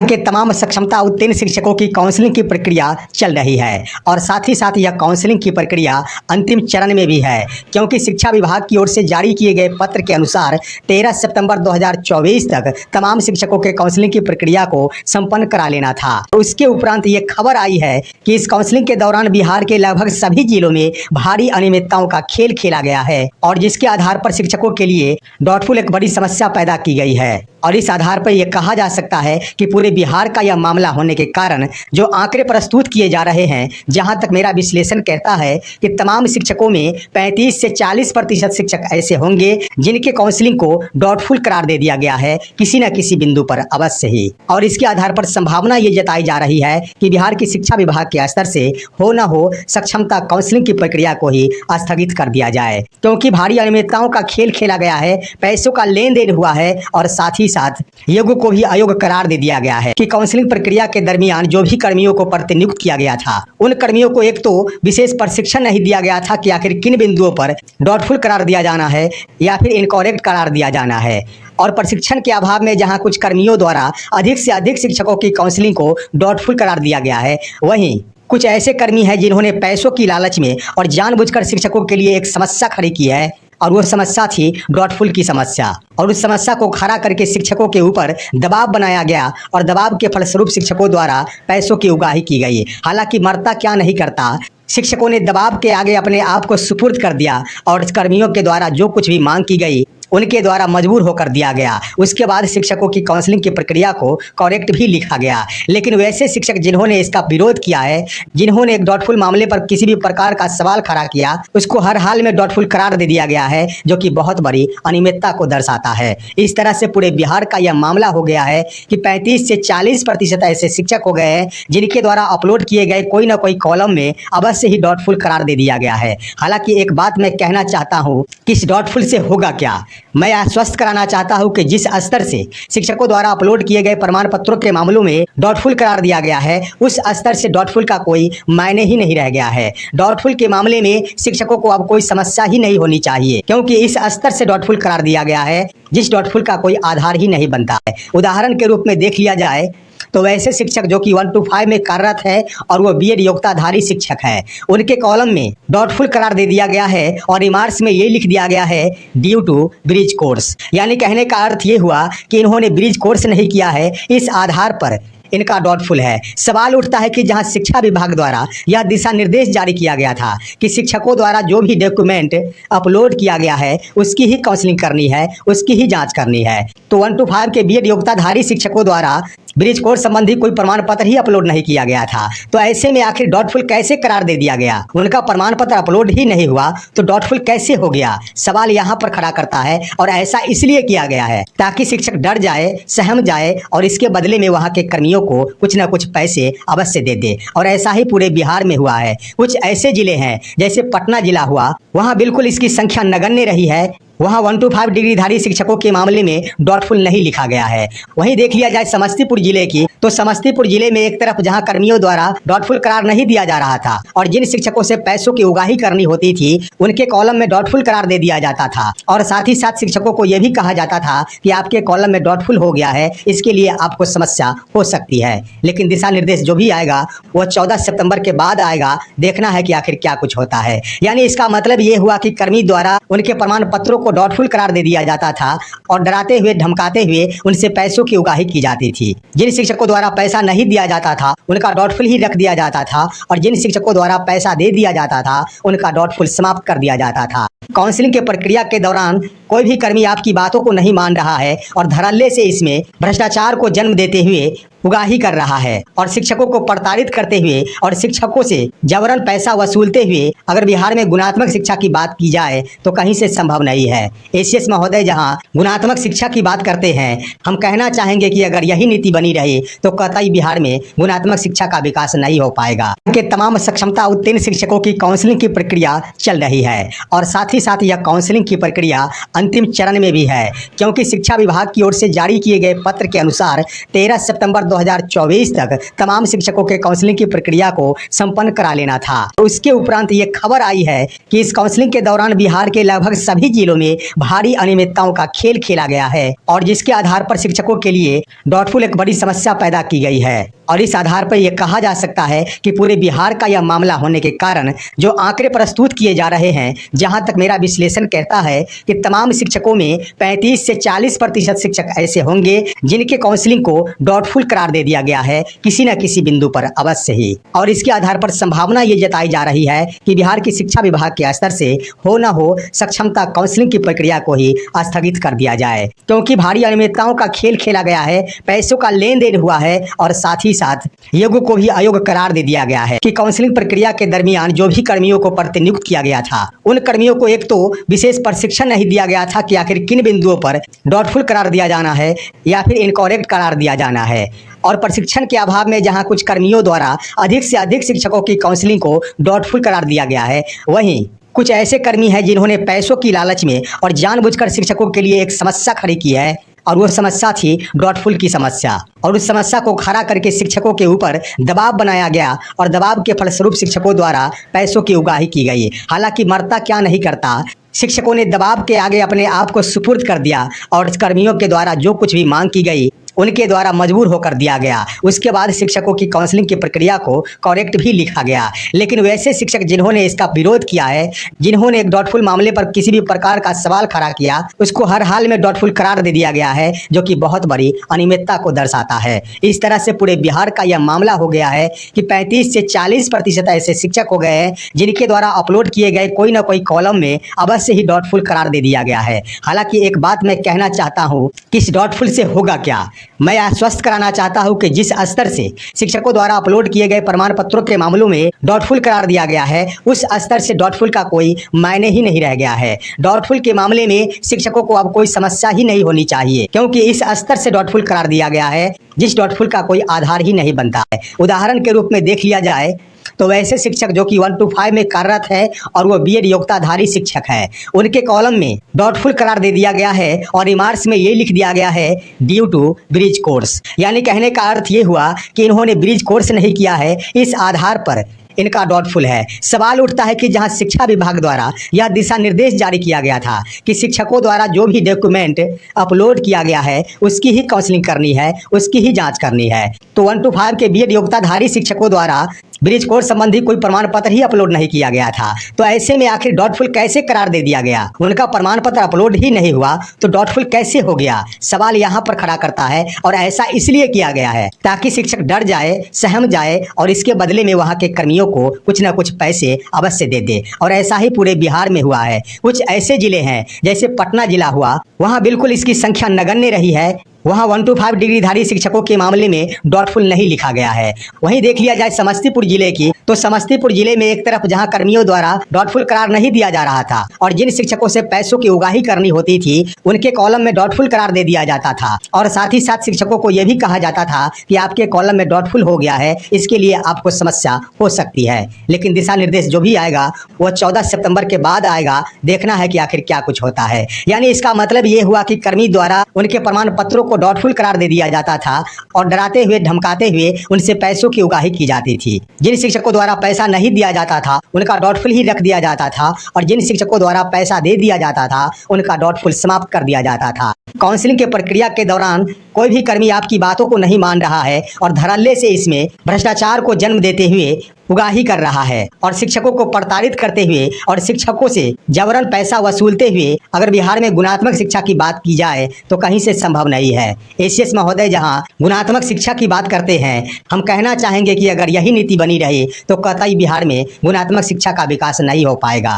के तमाम सक्षमता उत्तीर्ण शिक्षकों की काउंसलिंग की प्रक्रिया चल रही है और साथ ही साथ यह काउंसलिंग की प्रक्रिया अंतिम चरण में भी है, क्योंकि शिक्षा विभाग की ओर से जारी किए गए पत्र के अनुसार 13 सितंबर 2024 तक तमाम शिक्षकों के काउंसलिंग की प्रक्रिया को संपन्न करा लेना था। तो इसके उपरांत ये खबर आई है कि इस काउंसलिंग के दौरान बिहार के लगभग सभी जिलों में भारी अनियमितताओं का खेल खेला गया है और जिसके आधार पर शिक्षकों के लिए डाउटफुल एक बड़ी समस्या पैदा की गई है। और इस आधार पर यह कहा जा सकता है कि पूरे बिहार का यह मामला होने के कारण जो आंकड़े प्रस्तुत किए जा रहे हैं, जहां तक मेरा विश्लेषण कहता है कि तमाम शिक्षकों में 35 से 40% शिक्षक ऐसे होंगे जिनके काउंसलिंग को डाउटफुल करार दे दिया गया है किसी न किसी बिंदु पर अवश्य ही। और इसके आधार पर संभावना ये जताई जा रही है कि बिहार की शिक्षा विभाग के स्तर से हो न हो सक्षमता काउंसलिंग की प्रक्रिया को ही स्थगित कर दिया जाए, क्योंकि भारी अनियमितताओं का खेल खेला गया है, पैसों का लेन देन हुआ है और साथ ही साथ योग्य को भी अयोग्य करार दे दिया गया है कि काउंसलिंग प्रक्रिया के दरमियान जो भी कर्मियों को प्रतिनियुक्त किया गया था, उन कर्मियों को एक तो विशेष प्रशिक्षण नहीं दिया गया था कि आखिर किन बिंदुओं पर डाउटफुल करार दिया जाना है या फिर इनकरेक्ट करार दिया जाना है। और प्रशिक्षण के अभाव में जहां कुछ कर्मियों द्वारा अधिक से अधिक शिक्षकों की काउंसलिंग को डाउटफुल करार दिया गया है, वहीं कुछ ऐसे कर्मी हैं जिन्होंने पैसों की लालच में और जानबूझकर शिक्षकों के लिए एक समस्या खड़ी की है और वो समस्या थी डाउटफुल की समस्या। और उस समस्या को खड़ा करके शिक्षकों के ऊपर दबाव बनाया गया और दबाव के फलस्वरूप शिक्षकों द्वारा पैसों की उगाही की गई। हालांकि मरता क्या नहीं करता, शिक्षकों ने दबाव के आगे अपने आप को सुपुर्द कर दिया और कर्मियों के द्वारा जो कुछ भी मांग की गई उनके द्वारा मजबूर होकर दिया गया। उसके बाद शिक्षकों की काउंसलिंग की प्रक्रिया को करेक्ट भी लिखा गया। लेकिन वैसे शिक्षक जिन्होंने इसका विरोध किया है, जिन्होंने एक डाउटफुल मामले पर किसी भी प्रकार का सवाल खड़ा किया, उसको हर हाल में डाउटफुल करार दे दिया गया है, जो कि बहुत बड़ी अनियमितता को दर्शाता है। इस तरह से पूरे बिहार का यह मामला हो गया है कि 35 से 40% ऐसे शिक्षक हो गए हैं जिनके द्वारा अपलोड किए गए कोई ना कोई कॉलम में अवश्य ही डाउटफुल करार दे दिया गया है। हालांकि एक बात मैं कहना चाहता हूँ कि इस डाउटफुल से होगा क्या, मैं आश्वस्त कराना चाहता हूं कि जिस स्तर से शिक्षकों द्वारा अपलोड किए गए प्रमाण पत्रों के मामलों में डाउटफुल करार दिया गया है, उस स्तर से डाउटफुल का कोई मायने ही नहीं रह गया है। डाउटफुल के मामले में शिक्षकों को अब कोई समस्या ही नहीं होनी चाहिए, क्योंकि इस स्तर से डाउटफुल करार दिया गया है जिस डाउटफुल का कोई आधार ही नहीं बनता है। उदाहरण के रूप में देख लिया जाए तो वैसे शिक्षक जो कि 1 to 5 में कार्यरत है और वो बीएड योग्यताधारी शिक्षक है, उनके कॉलम में डाउटफुल करार दे दिया गया है और रिमार्क्स में ये लिख दिया गया है ड्यू टू ब्रिज कोर्स। यानी कहने का अर्थ ये हुआ कि इन्होंने ब्रिज कोर्स नहीं किया है, इस आधार पर इनका डाउटफुल है। सवाल उठता है कि जहां शिक्षा विभाग द्वारा यह दिशा निर्देश जारी किया गया था कि शिक्षकों द्वारा जो भी डॉक्यूमेंट अपलोड किया गया है उसकी ही काउंसलिंग करनी है, उसकी ही जांच करनी है, तो 1 to 5 के बीएड योग्यताधारी शिक्षकों द्वारा ब्रिज कोर्स संबंधी कोई प्रमाण पत्र ही अपलोड नहीं किया गया था। तो ऐसे में आखिर डाउटफुल कैसे करार दे दिया गया? उनका प्रमाण पत्र अपलोड ही नहीं हुआ तो डाउटफुल कैसे हो गया? सवाल यहाँ पर खड़ा करता है और ऐसा इसलिए किया गया है ताकि शिक्षक डर जाए, सहम जाए और इसके बदले में वहाँ के कर्मियों को कुछ न कुछ पैसे अवश्य दे दे। और ऐसा ही पूरे बिहार में हुआ है। कुछ ऐसे जिले हैं जैसे पटना जिला हुआ, वहाँ बिल्कुल इसकी संख्या नगण्य रही है। वहाँ 1 to 5 डिग्रीधारी शिक्षकों के मामले में डाउटफुल नहीं लिखा गया है। वहीं देख लिया जाए समस्तीपुर जिले की, तो समस्तीपुर जिले में एक तरफ जहां कर्मियों द्वारा डाउटफुल करार नहीं दिया जा रहा था और जिन शिक्षकों से पैसों की उगाही करनी होती थी उनके कॉलम में डाउटफुल करार दे दिया जाता था और साथ ही साथ शिक्षकों को यह भी कहा जाता था कि आपके कॉलम में डाउटफुल हो गया है, इसके लिए आपको समस्या हो सकती है। लेकिन दिशा निर्देश जो भी आएगा वह 14 सितंबर के बाद आएगा, देखना है कि आखिर क्या कुछ होता है। यानी इसका मतलब ये हुआ कि कर्मी द्वारा उनके प्रमाण पत्रों को डाउटफुल करार दे दिया जाता था और डराते हुए धमकाते हुए उनसे पैसों की उगाही की जाती थी। जिन शिक्षकों द्वारा पैसा नहीं दिया जाता था उनका डाउटफुल ही रख दिया जाता था और जिन शिक्षकों द्वारा पैसा दे दिया जाता था उनका डाउटफुल समाप्त कर दिया जाता था। काउंसलिंग के प्रक्रिया के दौरान कोई भी कर्मी आपकी बातों को नहीं मान रहा है और धड़ल्ले से इसमें भ्रष्टाचार को जन्म देते हुए उगाही कर रहा है और शिक्षकों को प्रताड़ित करते हुए और शिक्षकों से जबरन पैसा वसूलते हुए अगर बिहार में गुणात्मक शिक्षा की बात की जाए तो कहीं से संभव नहीं है। एसीएस महोदय जहां गुणात्मक शिक्षा की बात करते हैं, हम कहना चाहेंगे कि अगर यही नीति बनी रही तो कतई बिहार में गुणात्मक शिक्षा का विकास नहीं हो पाएगा। के तमाम सक्षमता उत्तीर्ण शिक्षकों की काउंसलिंग की प्रक्रिया चल रही है और साथ ही साथ यह काउंसलिंग की प्रक्रिया अंतिम चरण में भी है, क्योंकि शिक्षा विभाग की ओर से जारी किए गए पत्र के अनुसार 13 सितंबर 2024 तक तमाम शिक्षकों के काउंसलिंग की प्रक्रिया को संपन्न करा लेना था। उसके उपरांत ये खबर आई है कि इस काउंसलिंग के दौरान बिहार के लगभग सभी जिलों में भारी अनियमितताओं का खेल खेला गया है और जिसके आधार पर शिक्षकों के लिए डाउटफुल एक बड़ी समस्या पैदा की गई है। और इस आधार पर यह कहा जा सकता है कि पूरे बिहार का यह मामला होने के कारण जो आंकड़े प्रस्तुत किए जा रहे हैं, जहां तक मेरा विश्लेषण कहता है कि तमाम शिक्षकों में 35 से 40% शिक्षक ऐसे होंगे जिनके काउंसलिंग को डाउटफुल करार दे दिया गया है किसी न किसी बिंदु पर अवश्य ही। और इसके आधार पर संभावना ये जताई जा रही है कि बिहार की शिक्षा विभाग के स्तर से हो न हो सक्षमता काउंसलिंग की प्रक्रिया को ही स्थगित कर दिया जाए, क्योंकि भारी अनियमितताओं का खेल खेला गया है, पैसों का लेन देन हुआ है और साथ ही साथ योग्य को भी अयोग्य करार दे दिया गया है कि काउंसलिंग प्रक्रिया के दरमियान जो भी कर्मियों को प्रतिनियुक्त किया गया था उन कर्मियों को एक तो विशेष प्रशिक्षण नहीं दिया गया था कि आखिर किन बिंदुओं पर डाउटफुल करार दिया जाना है या फिर इनकरेक्ट करार दिया जाना है। और प्रशिक्षण के अभाव में जहां कुछ कर्मियों द्वारा अधिक से अधिक शिक्षकों की काउंसलिंग को डाउटफुल करार दिया गया है, वहीं कुछ ऐसे कर्मी हैं जिन्होंने पैसों की लालच में और जानबूझकर शिक्षकों के लिए एक समस्या खड़ी की है और वो समस्या थी डाउटफुल की समस्या। और उस समस्या को खड़ा करके शिक्षकों के ऊपर दबाव बनाया गया और दबाव के फलस्वरूप शिक्षकों द्वारा पैसों की उगाही की गई। हालांकि मरता क्या नहीं करता, शिक्षकों ने दबाव के आगे अपने आप को सुपुर्द कर दिया और कर्मियों के द्वारा जो कुछ भी मांग की गई उनके द्वारा मजबूर होकर दिया गया। उसके बाद शिक्षकों की काउंसलिंग की प्रक्रिया को करेक्ट भी लिखा गया। लेकिन वैसे शिक्षक जिन्होंने इसका विरोध किया है, जिन्होंने एक डाउटफुल मामले पर किसी भी प्रकार का सवाल खड़ा किया, उसको हर हाल में डाउटफुल करार दे दिया गया है, जो कि बहुत बड़ी अनियमितता को दर्शाता है। इस तरह से पूरे बिहार का यह मामला हो गया है कि 35 से 40% ऐसे शिक्षक हो गए हैं जिनके द्वारा अपलोड किए गए कोई ना कोई कॉलम में अवश्य ही डाउटफुल करार दे दिया गया है। हालांकि एक बात मैं कहना चाहता हूँ कि इस डाउटफुल से होगा क्या, मैं आश्वस्त कराना चाहता हूं कि जिस स्तर से शिक्षकों द्वारा अपलोड किए गए प्रमाण पत्रों के मामलों में डाउटफुल करार दिया गया है, उस स्तर से डाउटफुल का कोई मायने ही नहीं रह गया है। डाउटफुल के मामले में शिक्षकों को अब कोई समस्या ही नहीं होनी चाहिए, क्योंकि इस स्तर से डाउटफुल करार दिया गया है जिस डाउटफुल का कोई आधार ही नहीं बनता है। उदाहरण के रूप में देख लिया जाए तो वैसे शिक्षक जो कि 1 to 5 में कार्यरत है और वो बीएड योग्यताधारी शिक्षक है, उनके कॉलम में डाउटफुल करार दे दिया गया है और रिमार्क्स में ये लिख दिया गया है ड्यू टू ब्रिज कोर्स। यानी कहने का अर्थ ये हुआ कि इन्होंने ब्रिज कोर्स नहीं किया है, इस आधार पर इनका डाउटफुल है। सवाल उठता है कि जहां शिक्षा विभाग द्वारा यह दिशा निर्देश जारी किया गया था कि शिक्षकों द्वारा जो भी डॉक्यूमेंट अपलोड किया गया है उसकी ही काउंसलिंग करनी है, उसकी ही जांच करनी है, तो 1 to 5 के बीएड योग्यताधारी शिक्षकों द्वारा ब्रिज कोर्स संबंधी कोई प्रमाण पत्र ही अपलोड नहीं किया गया था। तो ऐसे में आखिर डाउटफुल कैसे करार दे दिया गया? उनका प्रमाण पत्र अपलोड ही नहीं हुआ तो डाउटफुल कैसे हो गया? सवाल यहाँ पर खड़ा करता है और ऐसा इसलिए किया गया है ताकि शिक्षक डर जाए, सहम जाए और इसके बदले में वहाँ के कर्मियों को कुछ न कुछ पैसे अवश्य दे दे। और ऐसा ही पूरे बिहार में हुआ है। कुछ ऐसे जिले हैं जैसे पटना जिला हुआ, वहाँ बिल्कुल इसकी संख्या नगण्य रही है। वहाँ 1 to 5 डिग्रीधारी शिक्षकों के मामले में डाउटफुल नहीं लिखा गया है। वहीं देख लिया जाए समस्तीपुर जिले की, तो समस्तीपुर जिले में एक तरफ जहां कर्मियों द्वारा डाउटफुल करार नहीं दिया जा रहा था और जिन शिक्षकों से पैसों की उगाही करनी होती थी उनके कॉलम में डाउटफुल करार दे दिया जाता था और साथ ही साथ शिक्षकों को यह भी कहा जाता था कि आपके कॉलम में डाउटफुल हो गया है, इसके लिए आपको समस्या हो सकती है। लेकिन दिशा निर्देश जो भी आएगा वह 14 सितंबर के बाद आएगा, देखना है कि आखिर क्या कुछ होता है। यानी इसका मतलब ये हुआ कि कर्मी द्वारा उनके प्रमाण पत्रों को डाउटफुल करार दे दिया जाता था और डराते हुए धमकाते हुए उनसे पैसों की उगाही की जाती थी। जिन शिक्षकों द्वारा पैसा नहीं दिया जाता था उनका डाउटफुल ही रख दिया जाता था और जिन शिक्षकों द्वारा पैसा दे दिया जाता था उनका डाउटफुल समाप्त कर दिया जाता था। काउंसलिंग के प्रक्रिया के दौरान कोई भी कर्मी आपकी बातों को नहीं मान रहा है और धड़ल्ले से इसमें भ्रष्टाचार को जन्म देते हुए उगाही कर रहा है और शिक्षकों को प्रताड़ित करते हुए और शिक्षकों से जबरन पैसा वसूलते हुए अगर बिहार में गुणात्मक शिक्षा की बात की जाए तो कहीं से संभव नहीं है। एसीएस महोदय जहां गुणात्मक शिक्षा की बात करते हैं, हम कहना चाहेंगे कि अगर यही नीति बनी रही तो कतई बिहार में गुणात्मक शिक्षा का विकास नहीं हो पाएगा।